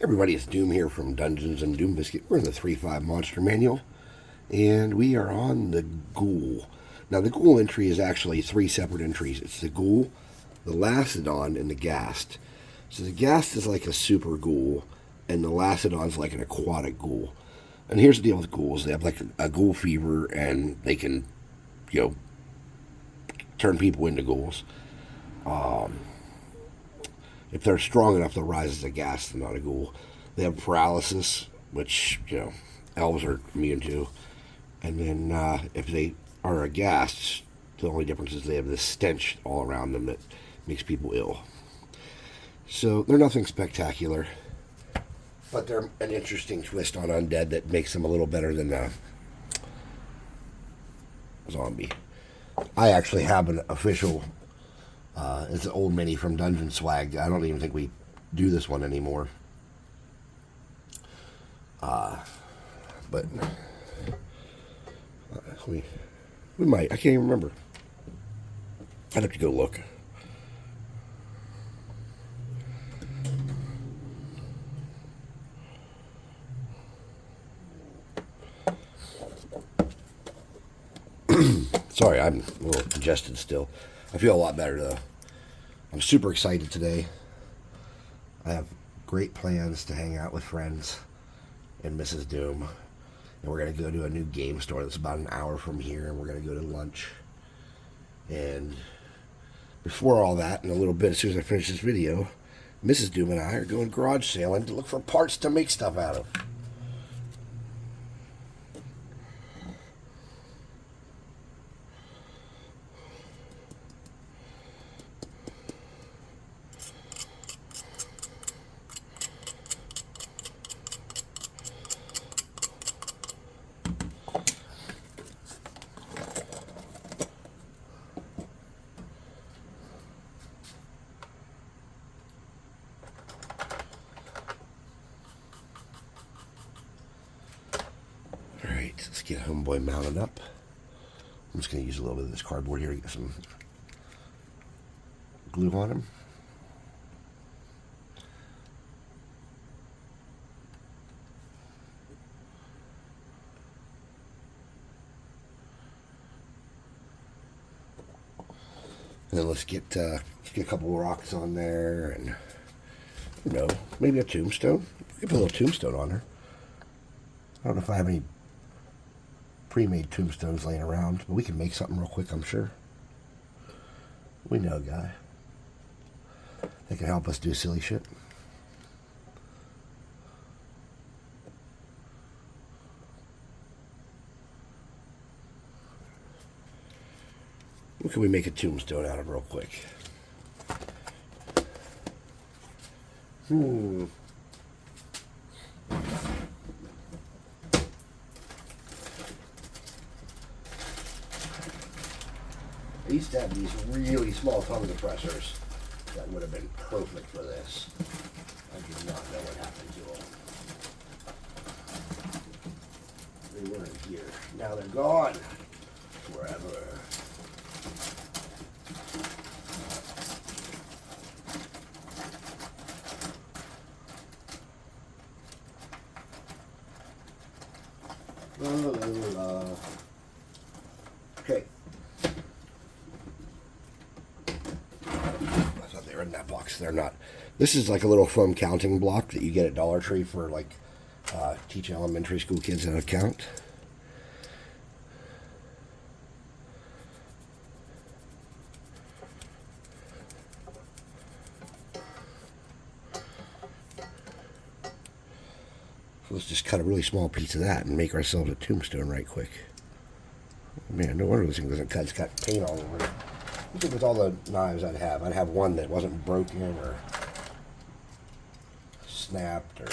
Everybody, it's Doom here from Dungeons and Doom Biscuit. We're in the 3.5 Monster Manual, and we are on the Ghoul. Now, the Ghoul entry is actually three separate entries. It's the Ghoul, the Lacedon, and the Ghast. So the Ghast is like a super ghoul, and the Lacedon is like an aquatic ghoul. And here's the deal with ghouls. They have like a ghoul fever, and they can, turn people into ghouls. If they're strong enough, they'll rise as a ghast and not a ghoul. They have paralysis, which, elves are immune to. And then if they are a ghast, the only difference is they have this stench all around them that makes people ill. So they're nothing spectacular, but they're an interesting twist on undead that makes them a little better than a zombie. I actually have an official... it's an old mini from Dungeon Swag. I don't even think we do this one anymore. But we might. I can't even remember. I'd have to go look. Sorry, I'm a little congested still. I feel a lot better though. I'm super excited today. I have great plans to hang out with friends in Mrs. Doom. And we're going to go to a new game store that's about an hour from here, and we're going to go to lunch. And before all that, in a little bit, as soon as I finish this video, Mrs. Doom and I are going garage sailing to look for parts to make stuff out of. Let's get Homeboy mounted up. I'm just going to use a little bit of this cardboard here to get some glue on him. And then let's get a couple of rocks on there, and maybe a tombstone. We could put a little tombstone on her. I don't know if I have any pre-made tombstones laying around, but we can make something real quick, I'm sure. We know a guy that can help us do silly shit. What can we make a tombstone out of real quick? I used to have these really small tongue depressors that would have been perfect for this. I do not know what happened to them. They were in here. Now they're gone. Forever. Okay. In that box. They're not. This is like a little foam counting block that you get at Dollar Tree for like teach elementary school kids how to count. So let's just cut a really small piece of that and make ourselves a tombstone right quick. Man, no wonder this thing doesn't cut. It's got paint all over it. I think with all the knives I'd have one that wasn't broken or snapped, or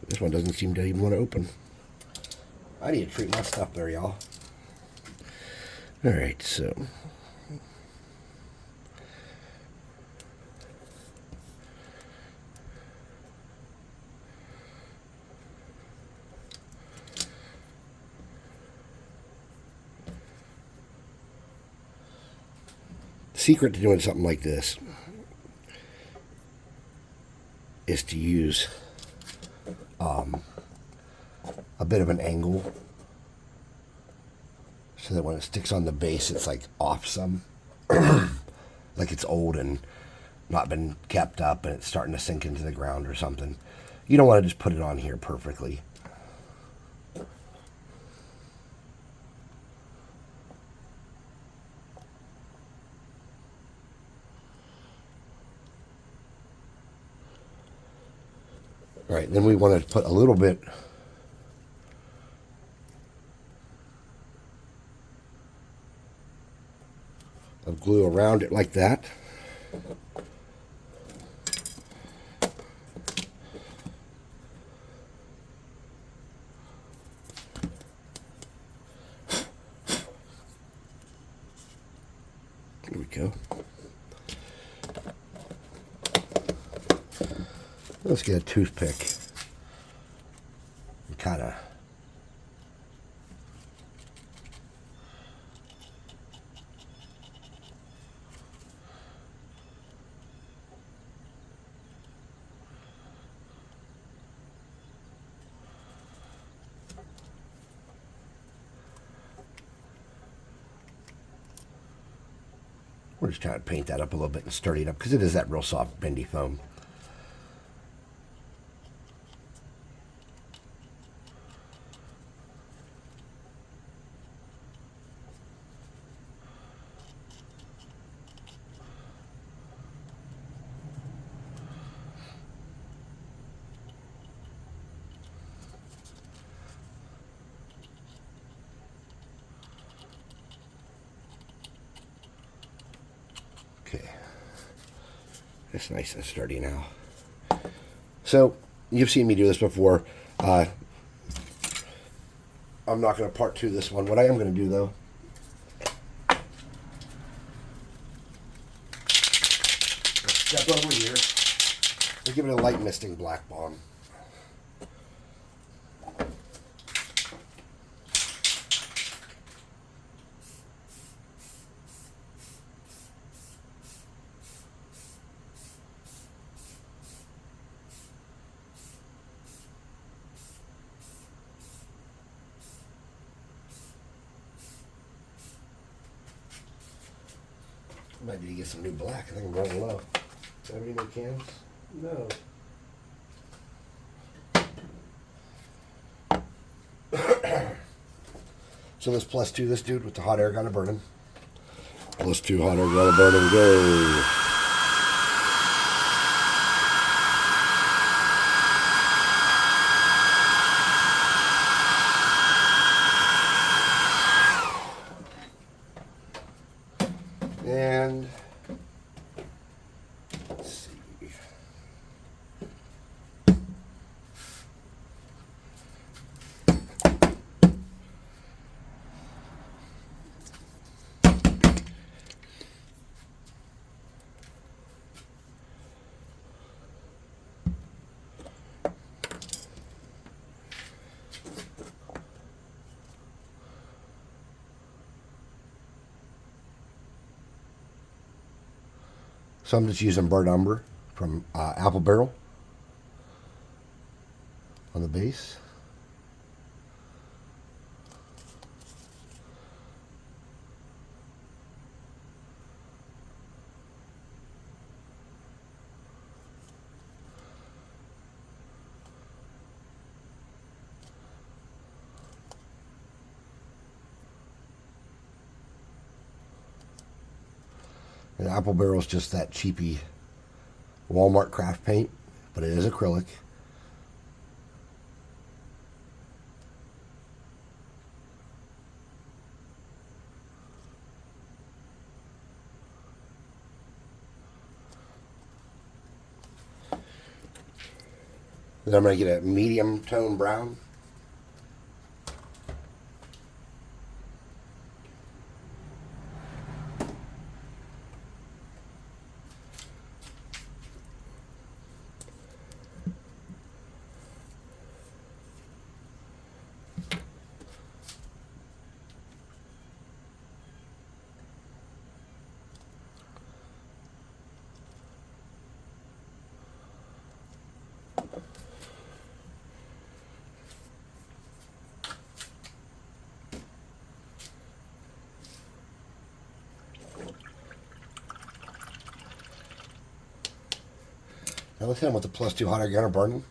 this one doesn't seem to even want to open. I need to treat my stuff there, y'all. Alright, so secret to doing something like this is to use a bit of an angle so that when it sticks on the base, it's like off some, like it's old and not been kept up and it's starting to sink into the ground or something. You don't want to just put it on here perfectly. All right, then we want to put a little bit of glue around it like that. There we go. Let's get a toothpick and kind of we're just trying to paint that up a little bit and sturdy it up because it is that real soft bendy foam. Okay, that's nice and sturdy now. So you've seen me do this before. I'm not going to part two this one. What I am going to do though, step over here and give it a light misting black bomb. Might need to get some new black. I think I'm running low. Do you have any new cans? No. So let's +2 this dude with the hot air gun burning. +2 hot air gun burning, go. And let's see. So I'm just using burnt umber from Apple Barrel on the base. And Apple Barrel is just that cheapy Walmart craft paint, but it is acrylic. Then I'm going to get a medium tone brown. Now let's hit him with the +2 hot air gunner burning,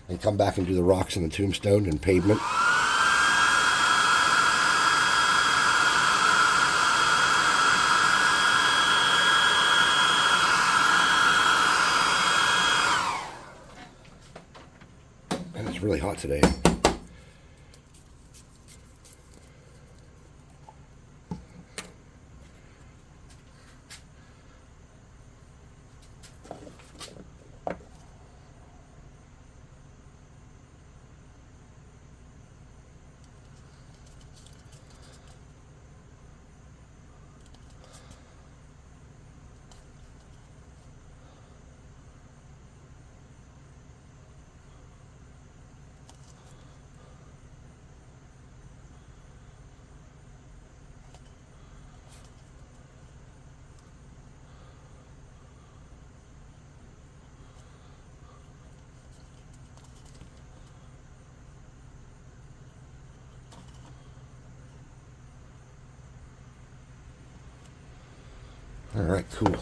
and come back and do the rocks and the tombstone and pavement. And it's really hot today. All right, cool.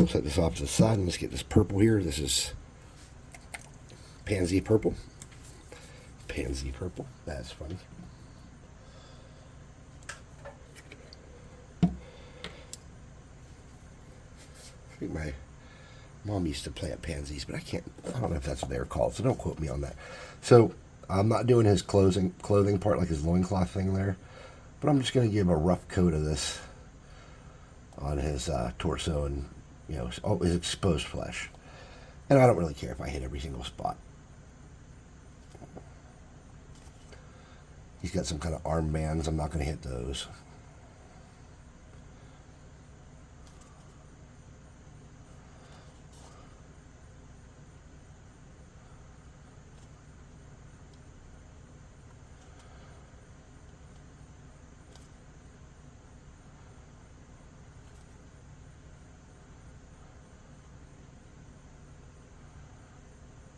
Set this off to the side and let's get this purple here. This is pansy purple. Pansy purple. That's funny. I think my mom used to plant pansies, but I don't know if that's what they were called, so don't quote me on that. So I'm not doing his clothing part, like his loincloth thing there, but I'm just going to give a rough coat of this on his torso and, you know, his exposed flesh. And I don't really care if I hit every single spot. He's got some kind of armbands. I'm not going to hit those.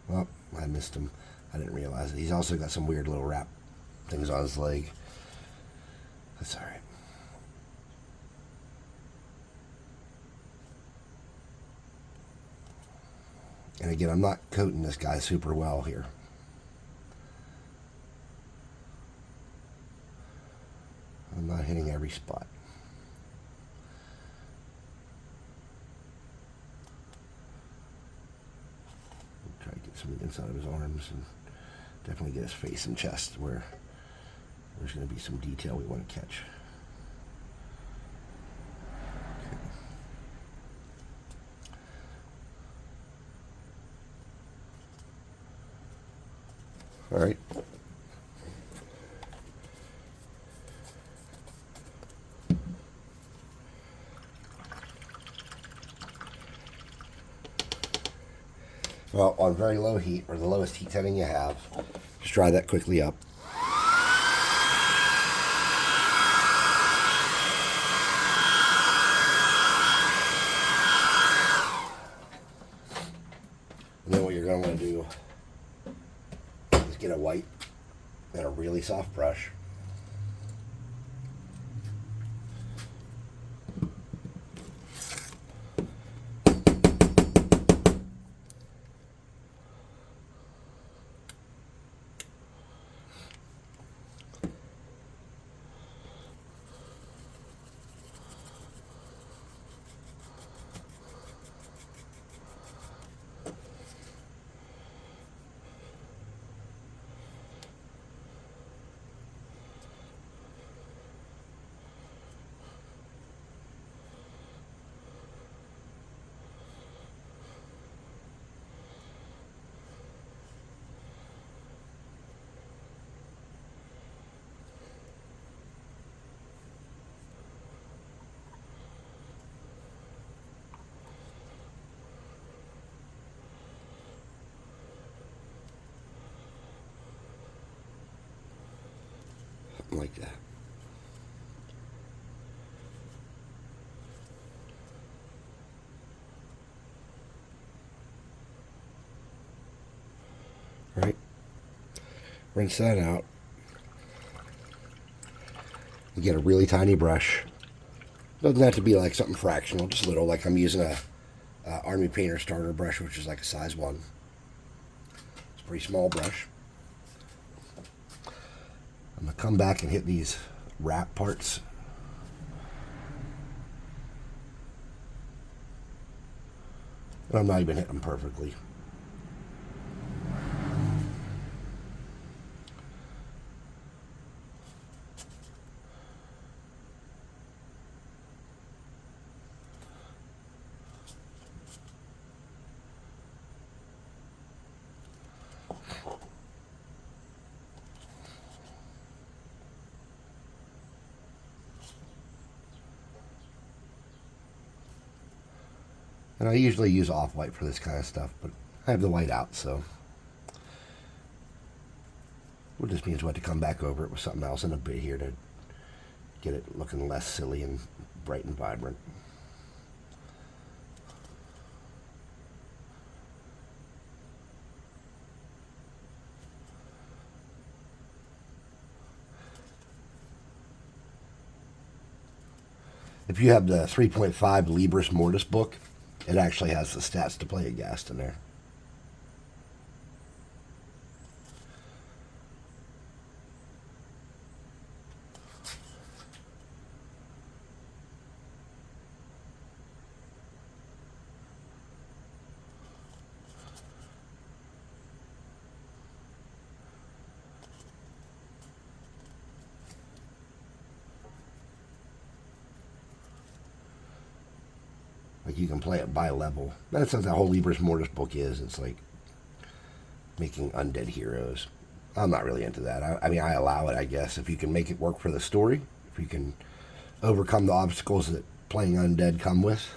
Well, I missed him. I didn't realize it. He's also got some weird little wrap things on his leg. That's all right. And again, I'm not coating this guy super well here. I'm not hitting every spot. Try to get some of the inside of his arms and definitely get his face and chest where there's going to be some detail we want to catch. Okay. All right. Well, on very low heat, or the lowest heat setting you have, just dry that quickly up. And then what you're going to want to do is get a white and a really soft brush. Like that. Rinse that out. You get a really tiny brush. Doesn't have to be like something fractional, just little. Like I'm using a Army Painter starter brush, which is like a size 1. It's a pretty small brush. I'm going to come back and hit these wrap parts. And I'm not even hitting them perfectly. And I usually use off-white for this kind of stuff, but I have the white out, so it just means we have to come back over it with something else in a bit here to get it looking less silly and bright and vibrant. If you have the 3.5 Libris Mortis book, it actually has the stats to play a Ghast in there. Like you can play it by level. That's what the whole Libris Mortis book is. It's like making undead heroes. I'm not really into that. I mean, I allow it, I guess, if you can make it work for the story. If you can overcome the obstacles that playing undead come with.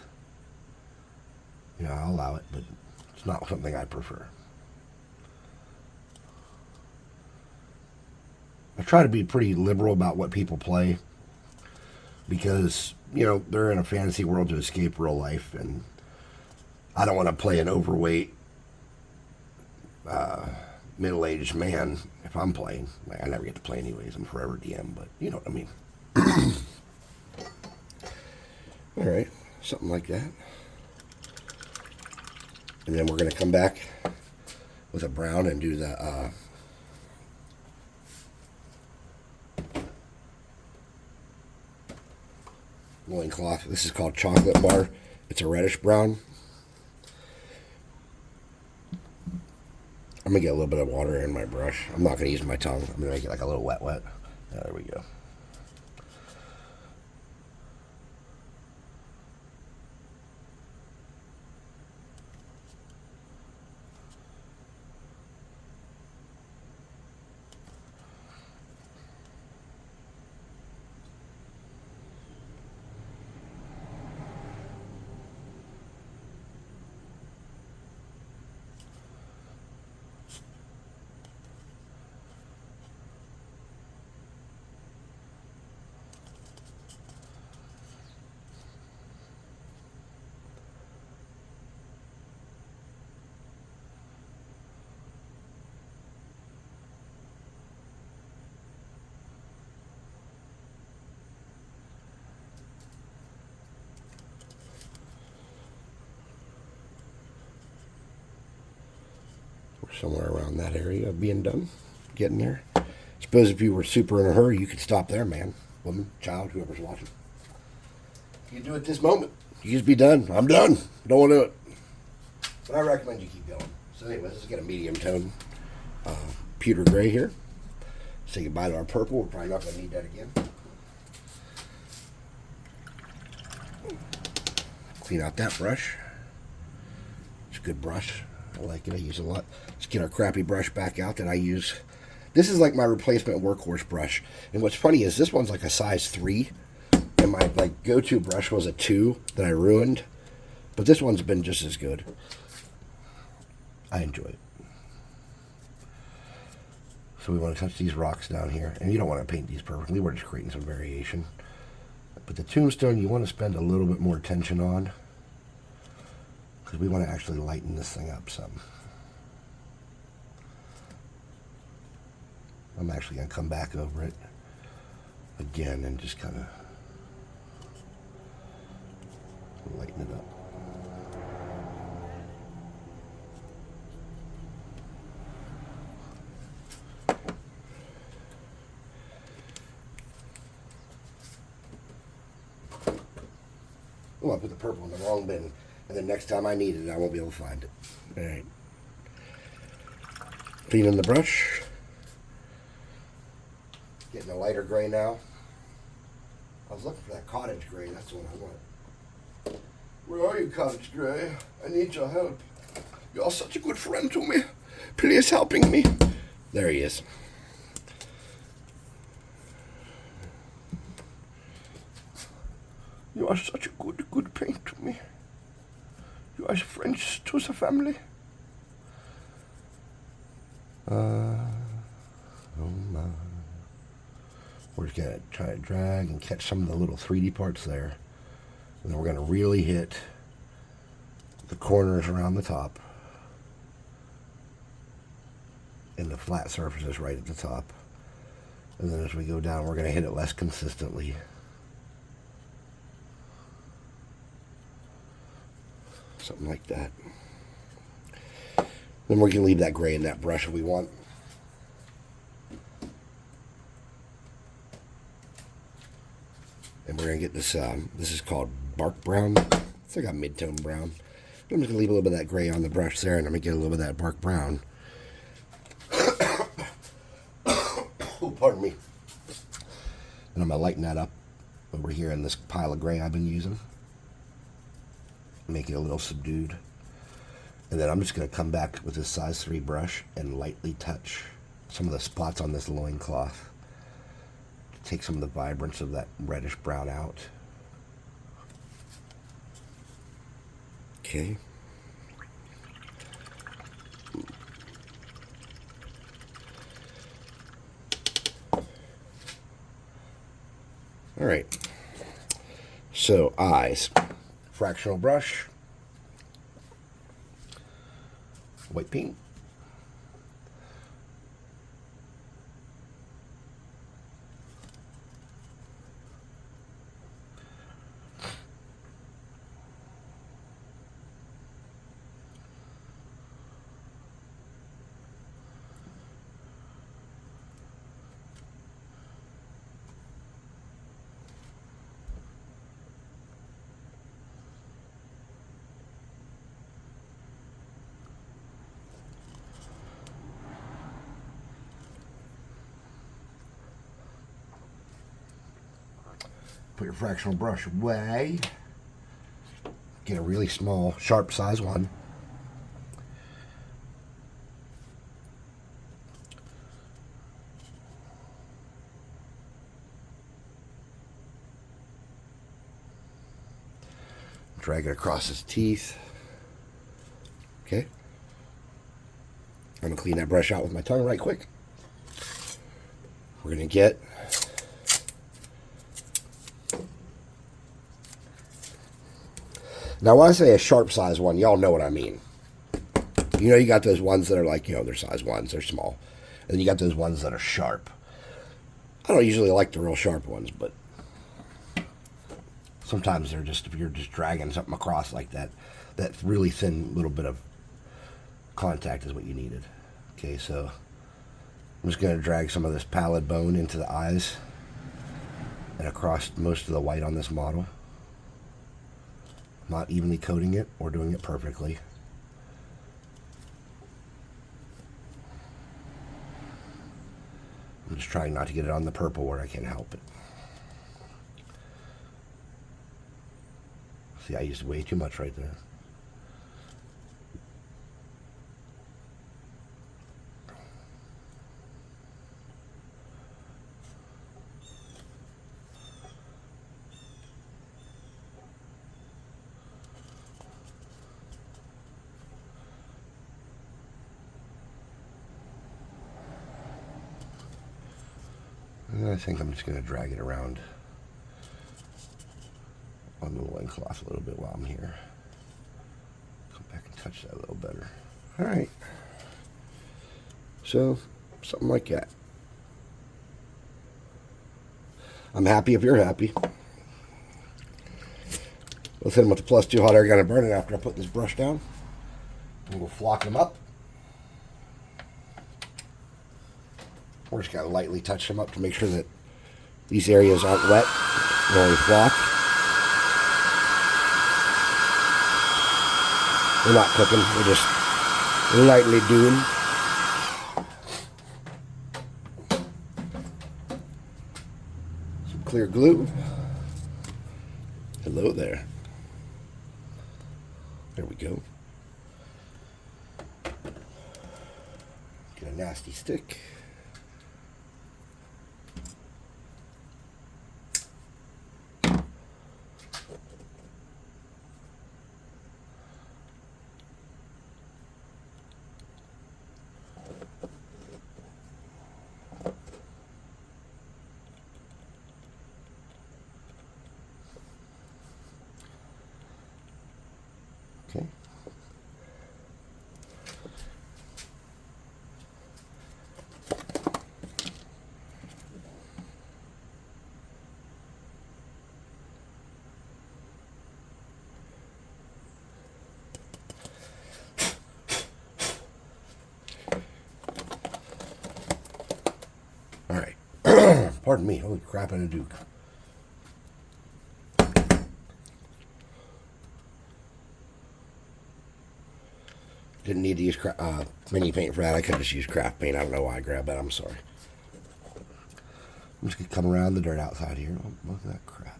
You know, I'll allow it, but it's not something I prefer. I try to be pretty liberal about what people play because, you know, they're in a fantasy world to escape real life, and I don't want to play an overweight, middle-aged man if I'm playing. Like, I never get to play anyways. I'm forever DM, but you know what I mean. All right, something like that. And then we're going to come back with a brown and do the loincloth. This is called Chocolate Bar. It's a reddish brown. I'm going to get a little bit of water in my brush. I'm not going to use my tongue. I'm going to make it like a little wet. There we go. Somewhere around that area of being done, getting there. Suppose if you were super in a hurry, you could stop there, man, woman, child, whoever's watching. You do it this moment. You just be done. I'm done. Don't want to do it. But I recommend you keep going. So anyways, let's get a medium tone pewter gray here. Say goodbye to our purple. We're probably not going to need that again. Clean out that brush. It's a good brush. I like it. I use it a lot. Let's get our crappy brush back out that I use. This is like my replacement workhorse brush. And what's funny is this one's like a size 3. And my like go-to brush was a 2 that I ruined. But this one's been just as good. I enjoy it. So we want to touch these rocks down here. And you don't want to paint these perfectly. We're just creating some variation. But the tombstone you want to spend a little bit more attention on. Because we want to actually lighten this thing up some. I'm actually going to come back over it again and just kind of lighten it up. Oh, I put the purple in the wrong bin, and then next time I need it, I won't be able to find it. All right. Cleaning the brush. Getting a lighter gray now. I was looking for that cottage gray. That's the one I want. Where are you, cottage gray? I need your help. You're such a good friend to me. Please helping me. There he is. You are such a good paint to me. You are friends to the family. Oh my. We're just going to try to drag and catch some of the little 3D parts there. And then we're going to really hit the corners around the top. And the flat surfaces right at the top. And then as we go down, we're going to hit it less consistently. Something like that. Then we can leave that gray in that brush if we want. And we're going to get this, this is called bark brown. It's like a mid-tone brown. I'm just going to leave a little bit of that gray on the brush there, and I'm going to get a little bit of that bark brown. Oh, pardon me. And I'm going to lighten that up over here in this pile of gray I've been using. Make it a little subdued. And then I'm just going to come back with this size 3 brush and lightly touch some of the spots on this loincloth. Take some of the vibrance of that reddish brown out. Okay. All right. So eyes. Fractional brush. White paint. Put your fractional brush away. Get a really small, sharp size one. Drag it across his teeth. Okay. I'm going to clean that brush out with my tongue right quick. We're going to get now, when I say a sharp size one, y'all know what I mean. You know, you got those ones that are like, you know, they're size ones, they're small. And then you got those ones that are sharp. I don't usually like the real sharp ones, but sometimes they're just, if you're just dragging something across like that, that really thin little bit of contact is what you needed. Okay, so I'm just going to drag some of this pallid bone into the eyes and across most of the white on this model. Not evenly coating it or doing it perfectly. I'm just trying not to get it on the purple where I can't help it. See, I used way too much right there. And I think I'm just going to drag it around on the loincloth a little bit while I'm here. Come back and touch that a little better. Alright. So, something like that. I'm happy if you're happy. Let's hit them with the +2 hot air gun and burn it after I put this brush down. And we'll flock them up. We're just going to lightly touch them up to make sure that these areas aren't wet when we flock. We're not cooking, we're just lightly doing. Some clear glue. Hello there. There we go. Get a nasty stick. Okay. All right. Pardon me. Holy crap, and a Duke. Didn't need to use mini paint for that. I could have just used craft paint. I don't know why I grabbed that. I'm sorry. I'm just going to come around the dirt outside here. Oh, look at that crap.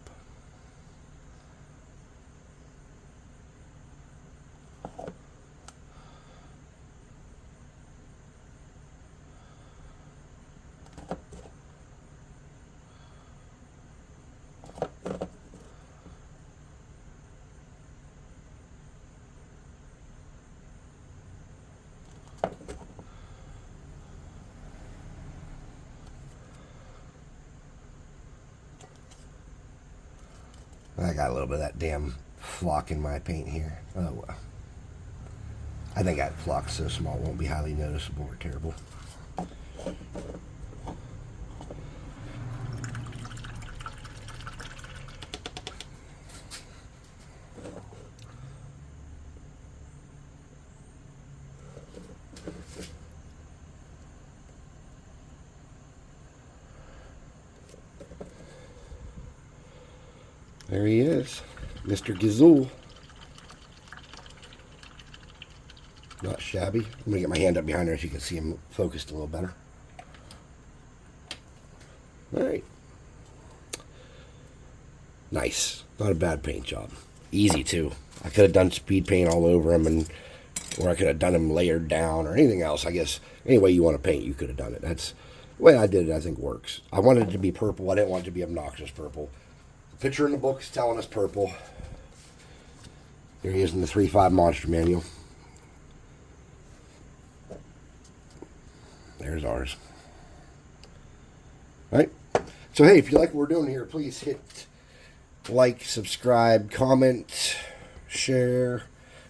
I got a little bit of that damn flock in my paint here. Oh well. I think that flock's so small it won't be highly noticeable or terrible. There he is, Mr. Ghoul. Not shabby. I'm going to get my hand up behind her so you can see him focused a little better. Alright. Nice. Not a bad paint job. Easy, too. I could have done speed paint all over him, or I could have done him layered down, or anything else. I guess any way you want to paint, you could have done it. That's the way I did it, I think, works. I wanted it to be purple. I didn't want it to be obnoxious purple. Picture in the book is telling us purple. There he is in the 3.5 Monster Manual. There's ours. Alright. So hey, if you like what we're doing here, please hit like, subscribe, comment, share,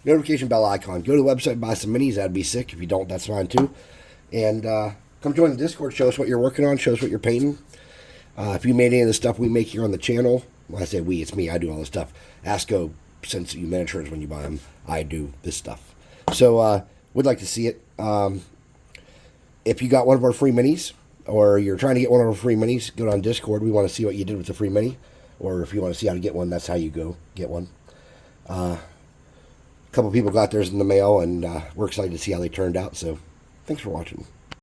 notification bell icon. Go to the website and buy some minis. That'd be sick. If you don't, that's fine too. And come join the Discord. Show us what you're working on. Show us what you're painting. If you made any of the stuff we make here on the channel, when I say we, it's me. I do all this stuff. Asco sends you miniatures when you buy them. I do this stuff. So we'd like to see it. If you got one of our free minis, or you're trying to get one of our free minis, go on Discord. We want to see what you did with the free mini. Or if you want to see how to get one, that's how you go get one. A couple people got theirs in the mail, and we're excited to see how they turned out. So thanks for watching.